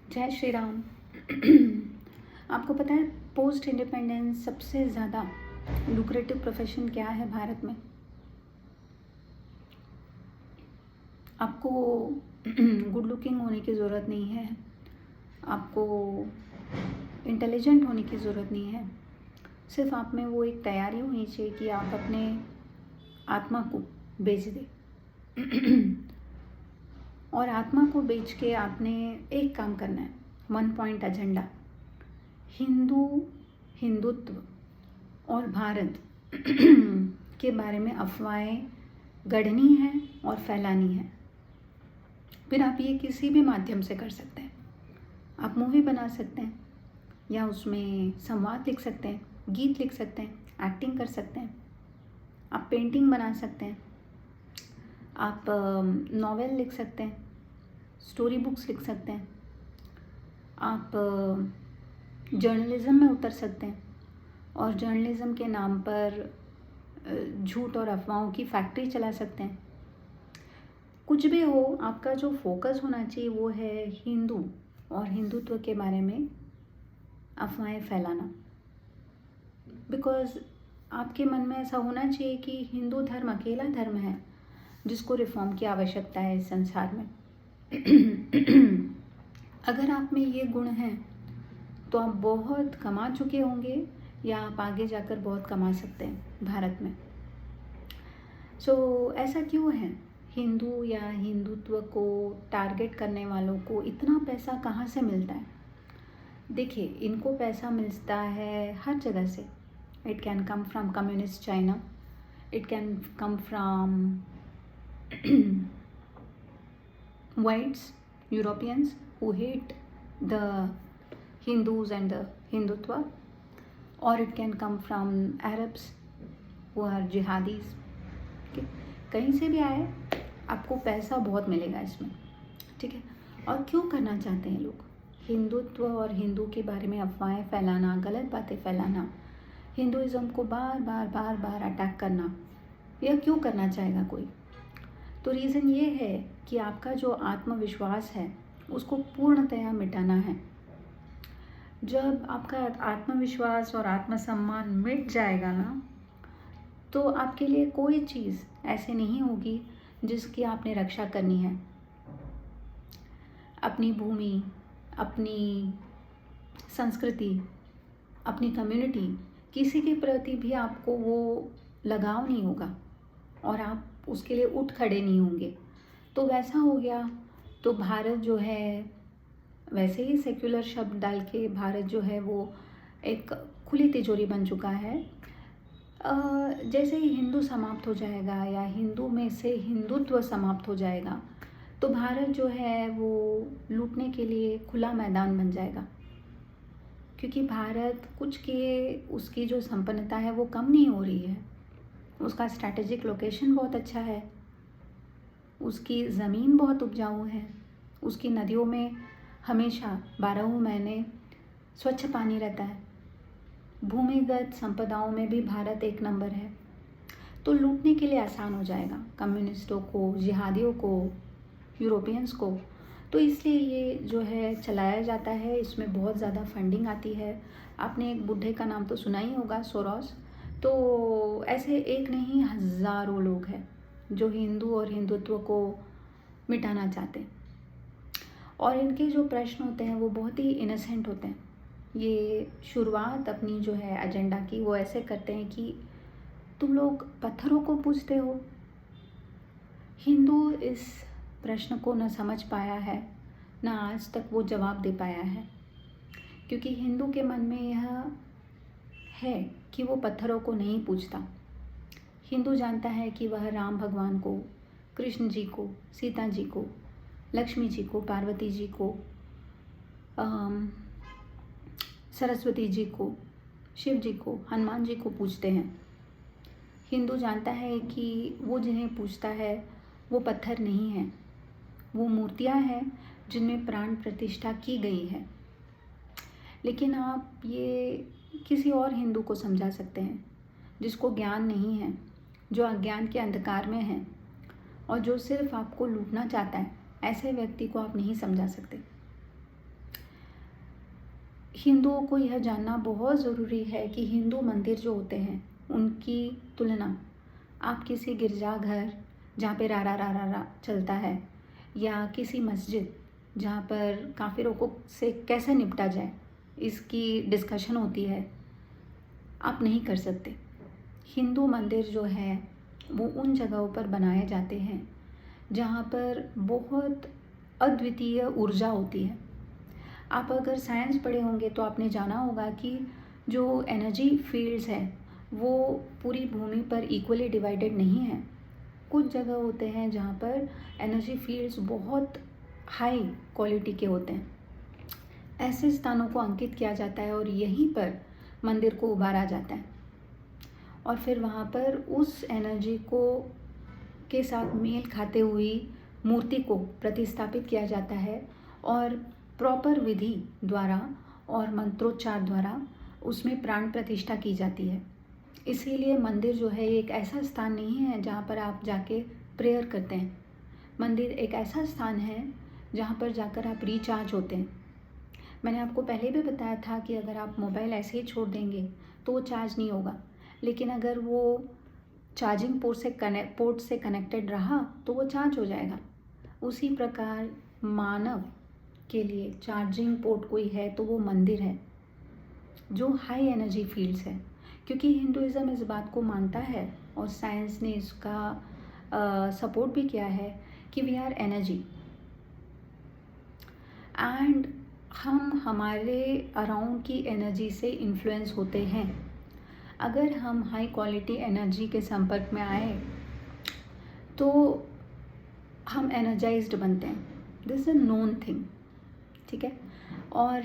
जय श्री राम। आपको पता है पोस्ट इंडिपेंडेंस सबसे ज़्यादा लुक्रेटिव प्रोफेशन क्या है भारत में? आपको गुड लुकिंग होने की ज़रूरत नहीं है, आपको इंटेलिजेंट होने की ज़रूरत नहीं है। सिर्फ आप में वो एक तैयारी होनी चाहिए कि आप अपने आत्मा को बेच दें। और आत्मा को बेच के आपने एक काम करना है, 1 पॉइंट एजेंडा। हिंदुत्व और भारत के बारे में अफवाहें गढ़नी है और फैलानी है। फिर आप ये किसी भी माध्यम से कर सकते हैं। आप मूवी बना सकते हैं या उसमें संवाद लिख सकते हैं, गीत लिख सकते हैं, एक्टिंग कर सकते हैं, आप पेंटिंग बना सकते हैं, आप नॉवेल लिख सकते हैं, स्टोरी बुक्स लिख सकते हैं, आप जर्नलिज्म में उतर सकते हैं और जर्नलिज्म के नाम पर झूठ और अफवाहों की फैक्ट्री चला सकते हैं। कुछ भी हो, आपका जो फोकस होना चाहिए वो है हिंदू और हिंदुत्व के बारे में अफवाहें फैलाना। बिकॉज़ आपके मन में ऐसा होना चाहिए कि हिंदू धर्म अकेला धर्म है जिसको रिफॉर्म की आवश्यकता है इस संसार में। अगर आप में ये गुण हैं तो आप बहुत कमा चुके होंगे या आप आगे जाकर बहुत कमा सकते हैं भारत में। ऐसा क्यों है? हिंदू या हिंदुत्व को टारगेट करने वालों को इतना पैसा कहाँ से मिलता है? देखिए, इनको पैसा मिलता है हर जगह से। It can come from communist China, it can come from whites, Europeans who hate the Hindus and the Hindutva, or it can come from Arabs who are jihadis. ठीक है, कहीं से भी आए, आपको पैसा बहुत मिलेगा इसमें। ठीक है, और क्यों करना चाहते हैं लोग? हिंदुत्व और हिंदू के बारे में अफवाहें फैलाना, गलत बातें फैलाना, हिंदुइज़्म को बार बार अटैक करना, यह क्यों करना चाहेगा कोई? तो रीज़न ये है कि आपका जो आत्मविश्वास है उसको पूर्णतया मिटाना है। जब आपका आत्मविश्वास और आत्मसम्मान मिट जाएगा ना, तो आपके लिए कोई चीज़ ऐसे नहीं होगी जिसकी आपने रक्षा करनी है। अपनी भूमि, अपनी संस्कृति, अपनी कम्युनिटी, किसी के प्रति भी आपको वो लगाव नहीं होगा और आप उसके लिए उठ खड़े नहीं होंगे। तो वैसा हो गया तो भारत जो है, वैसे ही सेक्युलर शब्द डाल के भारत जो है वो एक खुली तिजोरी बन चुका है। जैसे ही हिंदू समाप्त हो जाएगा या हिंदू में से हिंदुत्व समाप्त हो जाएगा तो भारत जो है वो लूटने के लिए खुला मैदान बन जाएगा। क्योंकि भारत कुछ के उसकी जो संपन्नता है वो कम नहीं हो रही है। उसका स्ट्रैटेजिक लोकेशन बहुत अच्छा है, उसकी ज़मीन बहुत उपजाऊ है, उसकी नदियों में हमेशा 12 महीने स्वच्छ पानी रहता है, भूमिगत संपदाओं में भी भारत एक नंबर है। तो लूटने के लिए आसान हो जाएगा कम्युनिस्टों को, जिहादियों को, यूरोपियंस को। तो इसलिए ये जो है चलाया जाता है, इसमें बहुत ज़्यादा फंडिंग आती है। आपने एक बूढ़े का नाम तो सुना ही होगा, सोरोस। तो ऐसे एक नहीं हज़ारों लोग हैं जो हिंदू और हिंदुत्व को मिटाना चाहते हैं। और इनके जो प्रश्न होते हैं वो बहुत ही इनोसेंट होते हैं। ये शुरुआत अपनी जो है एजेंडा की वो ऐसे करते हैं कि तुम लोग पत्थरों को पूजते हो। हिंदू इस प्रश्न को न समझ पाया है, न आज तक वो जवाब दे पाया है। क्योंकि हिंदू के मन में यह है कि वो पत्थरों को नहीं पूजता। हिंदू जानता है कि वह राम भगवान को, कृष्ण जी को, सीता जी को, लक्ष्मी जी को, पार्वती जी को, सरस्वती जी को, शिव जी को, हनुमान जी को पूजते हैं। हिंदू जानता है कि वो जिन्हें पूजता है वो पत्थर नहीं हैं, वो मूर्तियां हैं जिनमें प्राण प्रतिष्ठा की गई है। लेकिन आप ये किसी और हिंदू को समझा सकते हैं जिसको ज्ञान नहीं है, जो अज्ञान के अंधकार में है और जो सिर्फ आपको लूटना चाहता है। ऐसे व्यक्ति को आप नहीं समझा सकते। हिंदुओं को यह जानना बहुत ज़रूरी है कि हिंदू मंदिर जो होते हैं उनकी तुलना आप किसी गिरजाघर जहाँ पे रा रा रा रा रा चलता है या किसी मस्जिद जहाँ पर काफिरों को से कैसे निपटा जाए इसकी डिस्कशन होती है, आप नहीं कर सकते। हिंदू मंदिर जो है वो उन जगहों पर बनाए जाते हैं जहाँ पर बहुत अद्वितीय ऊर्जा होती है। आप अगर साइंस पढ़े होंगे तो आपने जाना होगा कि जो एनर्जी फील्ड्स हैं वो पूरी भूमि पर इक्वली डिवाइडेड नहीं है। कुछ जगह होते हैं जहाँ पर एनर्जी फील्ड्स बहुत हाई क्वालिटी के होते हैं। ऐसे स्थानों को अंकित किया जाता है और यहीं पर मंदिर को उभारा जाता है और फिर वहाँ पर उस एनर्जी को के साथ मेल खाते हुई मूर्ति को प्रतिस्थापित किया जाता है और प्रॉपर विधि द्वारा और मंत्रोच्चार द्वारा उसमें प्राण प्रतिष्ठा की जाती है। इसीलिए मंदिर जो है एक ऐसा स्थान नहीं है जहाँ पर आप जाके प्रेयर करते हैं। मंदिर एक ऐसा स्थान है जहाँ पर जाकर आप रिचार्ज होते हैं। मैंने आपको पहले भी बताया था कि अगर आप मोबाइल ऐसे ही छोड़ देंगे तो वो चार्ज नहीं होगा, लेकिन अगर वो चार्जिंग पोर्ट से कनेक्टेड रहा तो वो चार्ज हो जाएगा। उसी प्रकार मानव के लिए चार्जिंग पोर्ट कोई है तो वो मंदिर है जो हाई एनर्जी फील्ड्स है, क्योंकि हिंदुइज़्म इस बात को मानता है और साइंस ने इसका सपोर्ट भी किया है कि वी आर एनर्जी एंड हम हमारे अराउंड की एनर्जी से इन्फ्लुएंस होते हैं। अगर हम हाई क्वालिटी एनर्जी के संपर्क में आए तो हम एनर्जाइज्ड बनते हैं। This is a known thing, ठीक है। और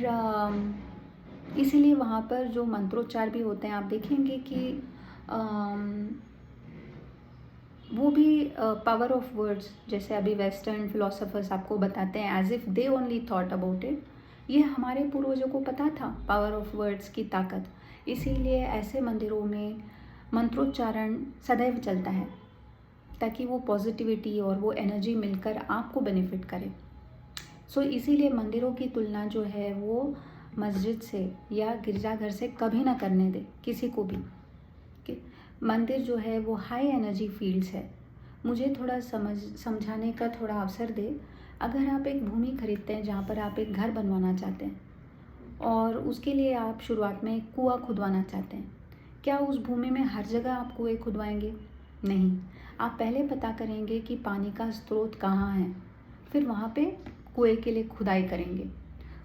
इसीलिए वहाँ पर जो मंत्रोच्चार भी होते हैं आप देखेंगे कि वो भी पावर ऑफ वर्ड्स, जैसे अभी वेस्टर्न फिलोसोफर्स आपको बताते हैं as if they only thought about it. ये हमारे पूर्वजों को पता था पावर ऑफ वर्ड्स की ताकत, इसीलिए ऐसे मंदिरों में मंत्रोच्चारण सदैव चलता है ताकि वो पॉजिटिविटी और वो एनर्जी मिलकर आपको बेनिफिट करे। सो इसीलिए मंदिरों की तुलना जो है वो मस्जिद से या गिरजाघर से कभी ना करने दे किसी को भी, कि मंदिर जो है वो हाई एनर्जी फील्ड्स है। मुझे थोड़ा समझाने का थोड़ा अवसर दे। अगर आप एक भूमि खरीदते हैं जहाँ पर आप एक घर बनवाना चाहते हैं और उसके लिए आप शुरुआत में एक कुआं खुदवाना चाहते हैं, क्या उस भूमि में हर जगह आप कुएं खुदवाएंगे? नहीं, आप पहले पता करेंगे कि पानी का स्रोत कहाँ है, फिर वहाँ पे कुएं के लिए खुदाई करेंगे।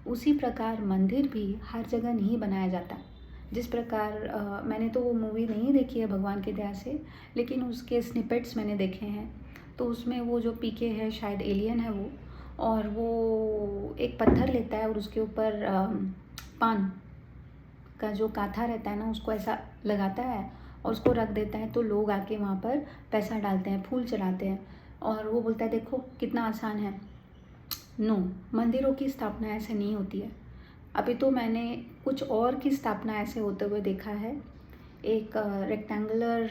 उसी प्रकार मंदिर भी हर जगह नहीं बनाया जाता। जिस प्रकार मैंने तो वो मूवी नहीं देखी है भगवान की दया से, लेकिन उसके स्निपेट्स मैंने देखे हैं। तो उसमें वो जो पीके है शायद एलियन है वो, और वो एक पत्थर लेता है और उसके ऊपर पान का जो काथा रहता है ना उसको ऐसा लगाता है और उसको रख देता है, तो लोग आके वहाँ पर पैसा डालते हैं, फूल चढ़ाते हैं और वो बोलता है देखो कितना आसान है। नो, मंदिरों की स्थापना ऐसे नहीं होती है। अभी तो मैंने कुछ और की स्थापना ऐसे होते हुए देखा है। एक रेक्टेंगुलर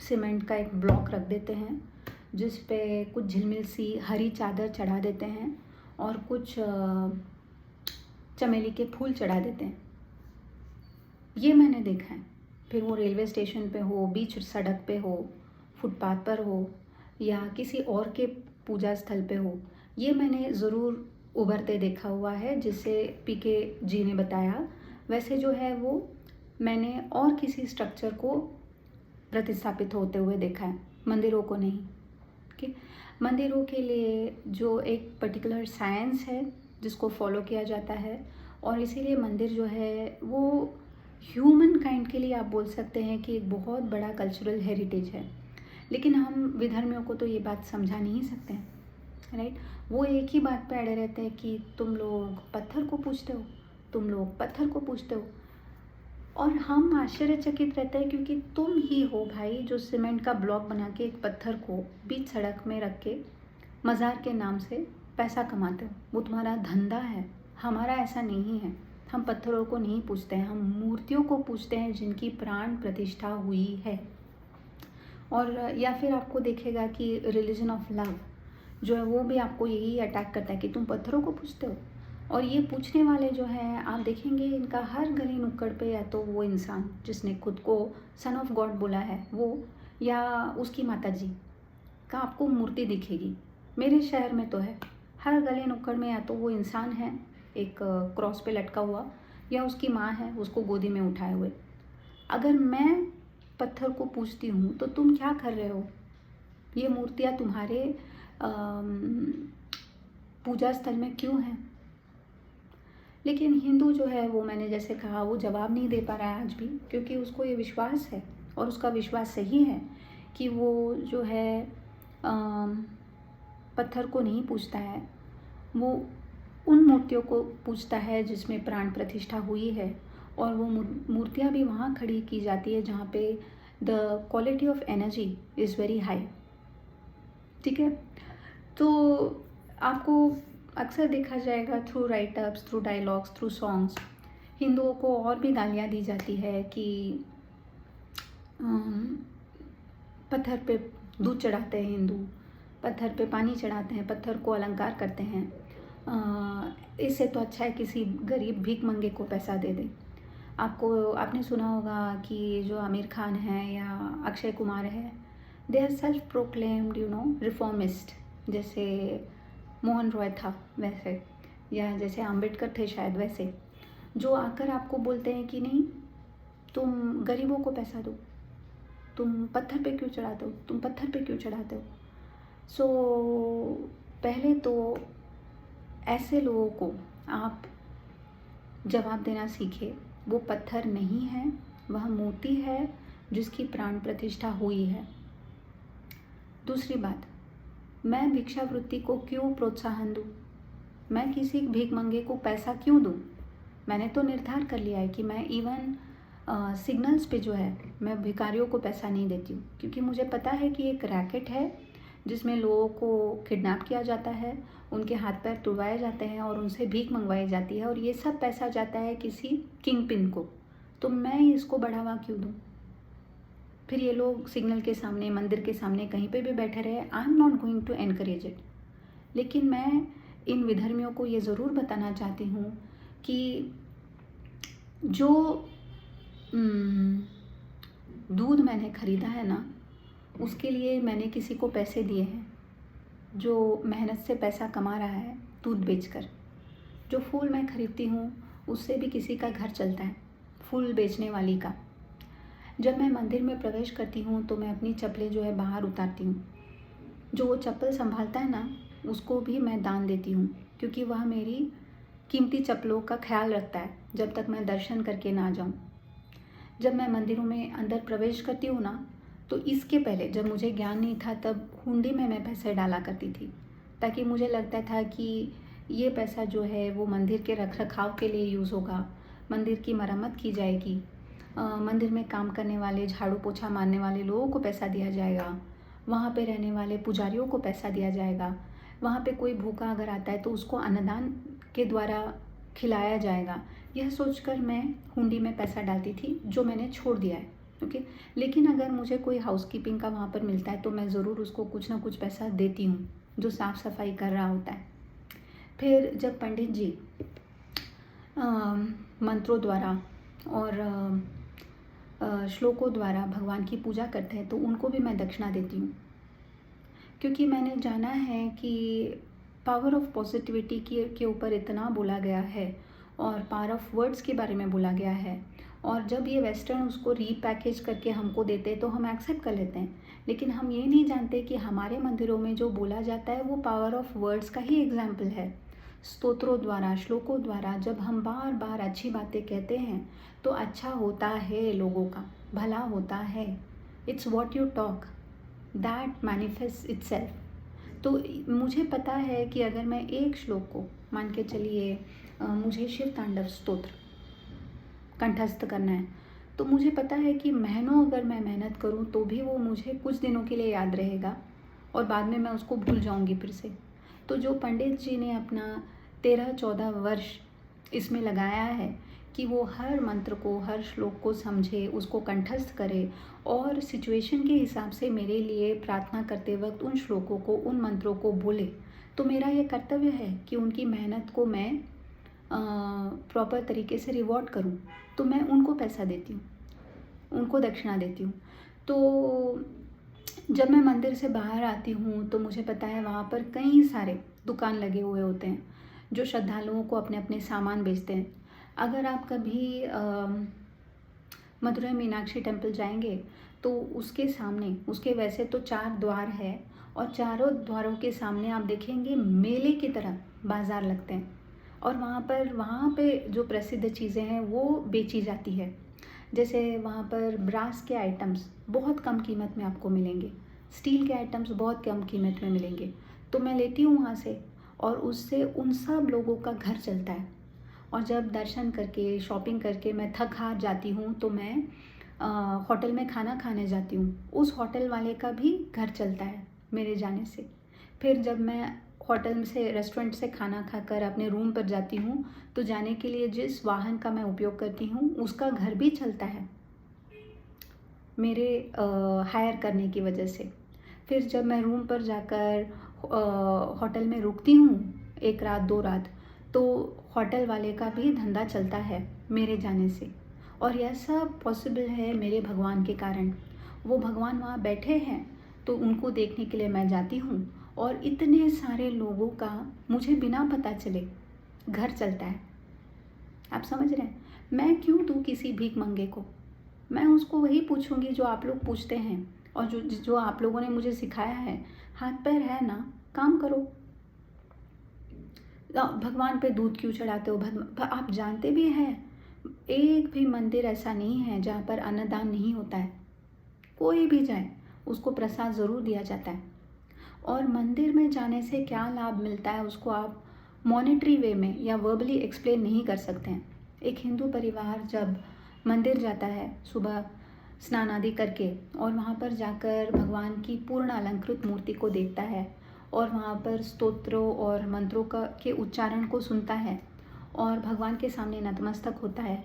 सीमेंट का एक ब्लॉक रख देते हैं जिस पे कुछ झिलमिल सी हरी चादर चढ़ा देते हैं और कुछ चमेली के फूल चढ़ा देते हैं। ये मैंने देखा है। फिर वो रेलवे स्टेशन पे हो, बीच सड़क पे हो, फुटपाथ पर हो या किसी और के पूजा स्थल पे हो, ये मैंने ज़रूर उभरते देखा हुआ है। जिससे पीके जी ने बताया वैसे जो है वो मैंने और किसी स्ट्रक्चर को प्रतिस्थापित होते हुए देखा है, मंदिरों को नहीं। कि मंदिरों के लिए जो एक पर्टिकुलर साइंस है जिसको फॉलो किया जाता है, और इसीलिए मंदिर जो है वो ह्यूमन काइंड के लिए आप बोल सकते हैं कि एक बहुत बड़ा कल्चरल हेरिटेज है। लेकिन हम विधर्मियों को तो ये बात समझा नहीं सकते हैं, राइट। वो एक ही बात पे अड़े रहते हैं कि तुम लोग पत्थर को पूजते हो, तुम लोग पत्थर को पूजते हो। और हम आश्चर्यचकित रहते हैं क्योंकि तुम ही हो भाई जो सीमेंट का ब्लॉक बना के एक पत्थर को बीच सड़क में रख के मज़ार के नाम से पैसा कमाते हो। वो तुम्हारा धंधा है, हमारा ऐसा नहीं है। हम पत्थरों को नहीं पूजते हैं, हम मूर्तियों को पूजते हैं जिनकी प्राण प्रतिष्ठा हुई है। और या फिर आपको देखेगा कि रिलीजन ऑफ लव जो है वो भी आपको यही अटैक करता है कि तुम पत्थरों को पूजते हो। और ये पूछने वाले जो हैं, आप देखेंगे इनका हर गली नुक्कड़ पे या तो वो इंसान जिसने खुद को सन ऑफ गॉड बोला है वो, या उसकी माता जी का आपको मूर्ति दिखेगी। मेरे शहर में तो है, हर गली नुक्कड़ में या तो वो इंसान है एक क्रॉस पे लटका हुआ, या उसकी माँ है उसको गोदी में उठाए हुए। अगर मैं पत्थर को पूछती हूँ तो तुम क्या कर रहे हो, ये मूर्तियाँ तुम्हारे पूजा स्थल में क्यों हैं? लेकिन हिंदू जो है वो, मैंने जैसे कहा, वो जवाब नहीं दे पा रहा है आज भी, क्योंकि उसको ये विश्वास है, और उसका विश्वास सही है, कि वो जो है पत्थर को नहीं पूजता है, वो उन मूर्तियों को पूजता है जिसमें प्राण प्रतिष्ठा हुई है। और वो मूर्तियाँ भी वहाँ खड़ी की जाती है जहाँ पे the quality of energy is very high. ठीक है, तो आपको अक्सर देखा जाएगा through write-ups, through dialogues, through songs, हिंदुओं को और भी गालियाँ दी जाती है कि पत्थर पे दूध चढ़ाते हैं हिंदू, पत्थर पे पानी चढ़ाते हैं, पत्थर को अलंकार करते हैं, इससे तो अच्छा है किसी गरीब भीख मंगे को पैसा दे दें। आपने सुना होगा कि जो आमिर खान है या अक्षय कुमार है, they are self proclaimed reformist, जैसे मोहन रॉय था वैसे, या जैसे अम्बेडकर थे शायद वैसे, जो आकर आपको बोलते हैं कि नहीं, तुम गरीबों को पैसा दो, तुम पत्थर पे क्यों चढ़ाते हो, तुम पत्थर पे क्यों चढ़ाते हो। सो पहले तो ऐसे लोगों को आप जवाब देना सीखे, वो पत्थर नहीं है, वह मूर्ति है जिसकी प्राण प्रतिष्ठा हुई है। दूसरी बात, मैं भिक्षावृत्ति को क्यों प्रोत्साहन दूँ, मैं किसी भीखमंगे को पैसा क्यों दूँ। मैंने तो निर्धार कर लिया है कि मैं इवन सिग्नल्स पे जो है मैं भिखारियों को पैसा नहीं देती हूँ, क्योंकि मुझे पता है कि एक रैकेट है जिसमें लोगों को किडनैप किया जाता है, उनके हाथ पैर तुड़वाए जाते हैं और उनसे भीख मंगवाई जाती है, और ये सब पैसा जाता है किसी किंग पिन को। तो मैं इसको बढ़ावा क्यों दूँ। फिर ये लोग सिग्नल के सामने, मंदिर के सामने, कहीं पे भी बैठे रहे, I am not going to encourage it. लेकिन मैं इन विधर्मियों को ये ज़रूर बताना चाहती हूँ कि जो दूध मैंने ख़रीदा है ना, उसके लिए मैंने किसी को पैसे दिए हैं जो मेहनत से पैसा कमा रहा है दूध बेचकर। जो फूल मैं ख़रीदती हूँ उससे भी किसी का घर चलता है, फूल बेचने वाली का। जब मैं मंदिर में प्रवेश करती हूँ तो मैं अपनी चप्पलें जो है बाहर उतारती हूँ, जो वो चप्पल संभालता है ना उसको भी मैं दान देती हूँ, क्योंकि वह मेरी कीमती चप्पलों का ख्याल रखता है जब तक मैं दर्शन करके ना जाऊँ। जब मैं मंदिरों में अंदर प्रवेश करती हूँ ना, तो इसके पहले जब मुझे ज्ञान नहीं था तब हुंडी में मैं पैसे डाला करती थी, ताकि मुझे लगता था कि ये पैसा जो है वो मंदिर के रख रखाव के लिए यूज़ होगा, मंदिर की मरम्मत की जाएगी, मंदिर में काम करने वाले, झाड़ू पोछा मारने वाले लोगों को पैसा दिया जाएगा, वहाँ पे रहने वाले पुजारियों को पैसा दिया जाएगा, वहाँ पे कोई भूखा अगर आता है तो उसको अन्नदान के द्वारा खिलाया जाएगा। यह सोचकर मैं हुंडी में पैसा डालती थी, जो मैंने छोड़ दिया है। ओके, लेकिन अगर मुझे कोई हाउसकीपिंग का वहाँ पर मिलता है तो मैं ज़रूर उसको कुछ ना कुछ पैसा देती हूँ, जो साफ़ सफाई कर रहा होता है। फिर जब पंडित जी मंत्रों द्वारा और श्लोकों द्वारा भगवान की पूजा करते हैं तो उनको भी मैं दक्षिणा देती हूँ, क्योंकि मैंने जाना है कि पावर ऑफ पॉजिटिविटी के ऊपर इतना बोला गया है, और पावर ऑफ वर्ड्स के बारे में बोला गया है, और जब ये वेस्टर्न उसको रीपैकेज करके हमको देते हैं तो हम एक्सेप्ट कर लेते हैं। लेकिन हम ये नहीं जानते कि हमारे मंदिरों में जो बोला जाता है वो पावर ऑफ वर्ड्स का ही एग्जाम्पल है। स्तोत्रों द्वारा, श्लोकों द्वारा जब हम बार बार अच्छी बातें कहते हैं तो अच्छा होता है, लोगों का भला होता है। It's what you talk that manifest itself. तो मुझे पता है कि अगर मैं एक श्लोक को, मान के चलिए मुझे शिव तांडव स्तोत्र कंठस्थ करना है, तो मुझे पता है कि महीनों अगर मैं मेहनत करूं तो भी वो मुझे कुछ दिनों के लिए याद रहेगा और बाद में मैं उसको भूल जाऊंगी फिर से। तो जो पंडित जी ने अपना 13-14 वर्ष इसमें लगाया है कि वो हर मंत्र को, हर श्लोक को समझे, उसको कंठस्थ करे और सिचुएशन के हिसाब से मेरे लिए प्रार्थना करते वक्त उन श्लोकों को, उन मंत्रों को बोले, तो मेरा ये कर्तव्य है कि उनकी मेहनत को मैं प्रॉपर तरीके से रिवॉर्ड करूँ, तो मैं उनको पैसा देती हूँ, उनको दक्षिणा देती हूँ। तो जब मैं मंदिर से बाहर आती हूँ तो मुझे पता है वहाँ पर कई सारे दुकान लगे हुए होते हैं जो श्रद्धालुओं को अपने अपने सामान बेचते हैं। अगर आप कभी मदुरई मीनाक्षी टेम्पल जाएंगे तो उसके सामने, उसके वैसे तो 4 द्वार है और चारों द्वारों के सामने आप देखेंगे मेले की तरह बाज़ार लगते हैं और वहाँ पे जो प्रसिद्ध चीज़ें हैं वो बेची जाती है। जैसे वहाँ पर ब्रास के आइटम्स बहुत कम कीमत में आपको मिलेंगे, स्टील के आइटम्स बहुत कम कीमत में मिलेंगे, तो मैं लेती हूँ वहाँ से और उससे उन सब लोगों का घर चलता है। और जब दर्शन करके शॉपिंग करके मैं थक हार जाती हूँ तो मैं होटल में खाना खाने जाती हूँ, उस होटल वाले का भी घर चलता है मेरे जाने से। फिर जब मैं होटल से, रेस्टोरेंट से खाना खाकर अपने रूम पर जाती हूँ तो जाने के लिए जिस वाहन का मैं उपयोग करती हूँ उसका घर भी चलता है मेरे हायर करने की वजह से। फिर जब मैं रूम पर जाकर होटल में रुकती हूँ 1 रात 2 रात, तो होटल वाले का भी धंधा चलता है मेरे जाने से। और यह सब पॉसिबल है मेरे भगवान के कारण। वो भगवान वहाँ बैठे हैं तो उनको देखने के लिए मैं जाती हूँ और इतने सारे लोगों का मुझे बिना पता चले घर चलता है। आप समझ रहे हैं? मैं क्यों दूँ किसी भीख मंगे को? मैं उसको वही पूछूंगी जो आप लोग पूछते हैं और जो आप लोगों ने मुझे सिखाया है, हाथ पैर है ना, काम करो। भगवान पे दूध क्यों चढ़ाते हो? आप जानते भी हैं एक भी मंदिर ऐसा नहीं है जहाँ पर अन्नदान नहीं होता है। कोई भी जाए उसको प्रसाद ज़रूर दिया जाता है। और मंदिर में जाने से क्या लाभ मिलता है उसको आप मॉनेटरी वे में या वर्बली एक्सप्लेन नहीं कर सकते हैं। एक हिंदू परिवार जब मंदिर जाता है सुबह स्नान आदि करके और वहाँ पर जाकर भगवान की पूर्ण अलंकृत मूर्ति को देखता है और वहाँ पर स्तोत्रों और मंत्रों के उच्चारण को सुनता है और भगवान के सामने नतमस्तक होता है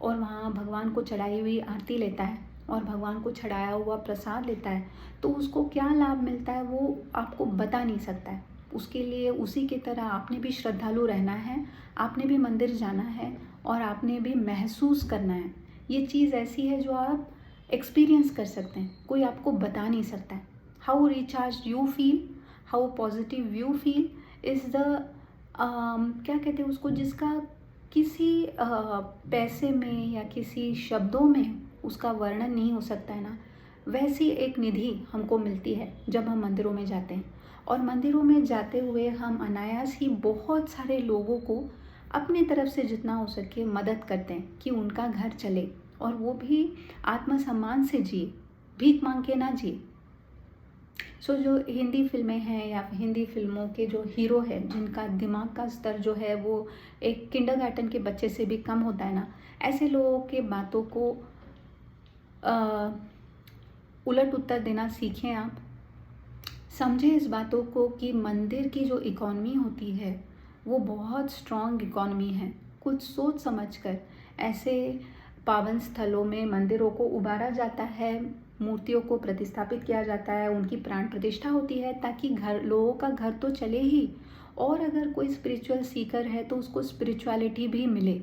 और वहाँ भगवान को चढ़ाई हुई आरती लेता है और भगवान को चढ़ाया हुआ प्रसाद लेता है, तो उसको क्या लाभ मिलता है वो आपको बता नहीं सकता है। उसके लिए उसी की तरह आपने भी श्रद्धालु रहना है, आपने भी मंदिर जाना है और आपने भी महसूस करना है। ये चीज़ ऐसी है जो आप एक्सपीरियंस कर सकते हैं, कोई आपको बता नहीं सकता है। How recharge you feel, how positive you feel is the क्या कहते हैं उसको, जिसका किसी पैसे में या किसी शब्दों में उसका वर्णन नहीं हो सकता है ना, वैसी एक निधि हमको मिलती है जब हम मंदिरों में जाते हैं। और मंदिरों में जाते हुए हम अनायास ही बहुत सारे लोगों को अपनी तरफ से जितना हो सके मदद करते हैं कि उनका घर चले और वो भी आत्मसम्मान से जिए, भीख मांग के ना जिए। सो जो हिंदी फिल्में हैं या हिंदी फिल्मों के जो हीरो है जिनका दिमाग का स्तर जो है वो एक किंडरगार्टन के बच्चे से भी कम होता है ना, ऐसे लोगों के बातों को उलट उत्तर देना सीखें। आप समझें इस बातों को कि मंदिर की जो इकॉनमी होती है वो बहुत स्ट्रॉन्ग इकॉनमी है। कुछ सोच समझकर ऐसे पावन स्थलों में मंदिरों को उबारा जाता है, मूर्तियों को प्रतिस्थापित किया जाता है, उनकी प्राण प्रतिष्ठा होती है ताकि लोगों का घर तो चले ही, और अगर कोई स्पिरिचुअल सीकर है तो उसको स्पिरिचुअलिटी भी मिले।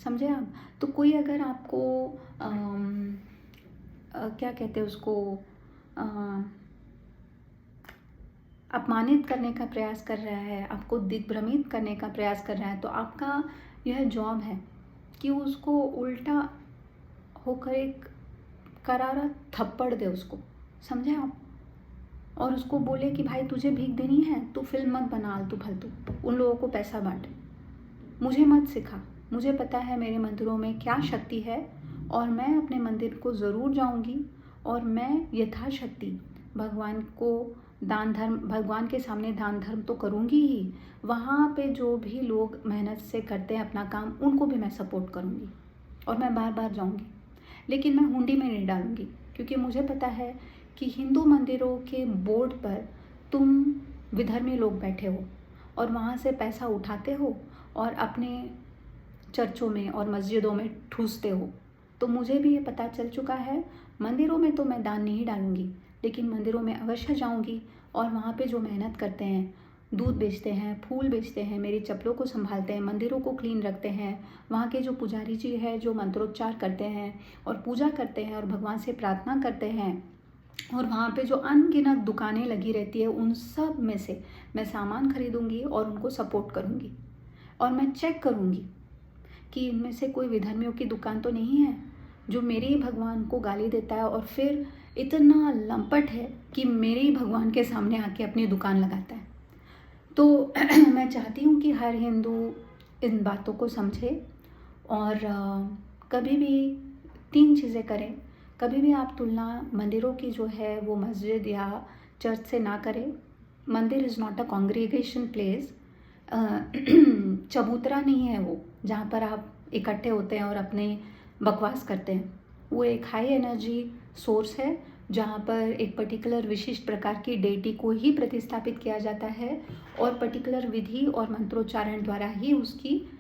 समझे आप? तो कोई अगर आपको क्या कहते हैं उसको, अपमानित करने का प्रयास कर रहा है, आपको दिग्भ्रमित करने का प्रयास कर रहा है, तो आपका यह जॉब है कि उसको उल्टा होकर एक करारा थप्पड़ दे उसको। समझे आप? और उसको बोले कि भाई तुझे भीख देनी है तो फिल्म मत बना आलतू फालतू, उन लोगों को पैसा बांट, मुझे मत सिखा। मुझे पता है मेरे मंदिरों में क्या शक्ति है और मैं अपने मंदिर को ज़रूर जाऊंगी और मैं यथाशक्ति भगवान को दान धर्म, भगवान के सामने दान धर्म तो करूंगी ही, वहाँ पे जो भी लोग मेहनत से करते हैं अपना काम उनको भी मैं सपोर्ट करूँगी और मैं बार बार जाऊँगी। लेकिन मैं हुंडी में नहीं डालूँगी क्योंकि मुझे पता है कि हिंदू मंदिरों के बोर्ड पर तुम विधर्मी लोग बैठे हो और वहाँ से पैसा उठाते हो और अपने चर्चों में और मस्जिदों में ठूसते हो। तो मुझे भी ये पता चल चुका है, मंदिरों में तो मैं दान नहीं डालूँगी लेकिन मंदिरों में अवश्य जाऊँगी और वहाँ पे जो मेहनत करते हैं दूध बेचते हैं, फूल बेचते हैं, मेरी चप्पलों को संभालते हैं, मंदिरों को क्लीन रखते हैं, वहाँ के जो पुजारी जी हैं जो मंत्रोच्चार करते हैं और पूजा करते हैं और भगवान से प्रार्थना करते हैं, और वहाँ पे जो अनगिनत दुकानें लगी रहती है, उन सब में से मैं सामान खरीदूँगी और उनको सपोर्ट करूँगी। और मैं चेक करूँगी कि इनमें से कोई विधर्मियों की दुकान तो नहीं है जो मेरे ही भगवान को गाली देता है और फिर इतना लंपट है कि मेरे ही भगवान के सामने आके अपनी दुकान लगाता है। तो मैं चाहती हूँ कि हर हिंदू इन बातों को समझे और कभी भी 3 चीज़ें करें। कभी भी आप तुलना मंदिरों की जो है वो मस्जिद या चर्च से ना करें। मंदिर is not a congregation place. चबूतरा नहीं है वो जहाँ पर आप इकट्ठे होते हैं और अपने बकवास करते हैं। वो एक हाई एनर्जी सोर्स है जहाँ पर एक पर्टिकुलर विशिष्ट प्रकार की डेटी को ही प्रतिस्थापित किया जाता है और पर्टिकुलर विधि और मंत्रोच्चारण द्वारा ही उसकी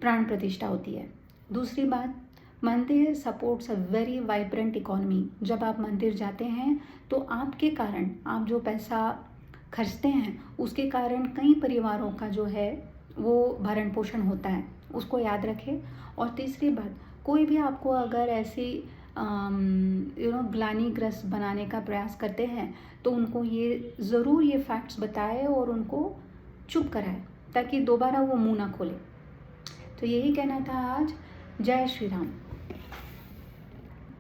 प्राण प्रतिष्ठा होती है। दूसरी बात, मंदिर supports a very vibrant economy. जब आप मंदिर जाते हैं तो आपके कारण, आप जो पैसा खर्चते हैं उसके कारण कई परिवारों का जो है वो भरण पोषण होता है, उसको याद रखें। और तीसरी बात, कोई भी आपको अगर ऐसी ग्लानिग्रस्त बनाने का प्रयास करते हैं तो उनको ये ज़रूर ये फैक्ट्स बताए और उनको चुप कराए ताकि दोबारा वो मुंह ना खोले। तो यही कहना था आज। जय श्री राम।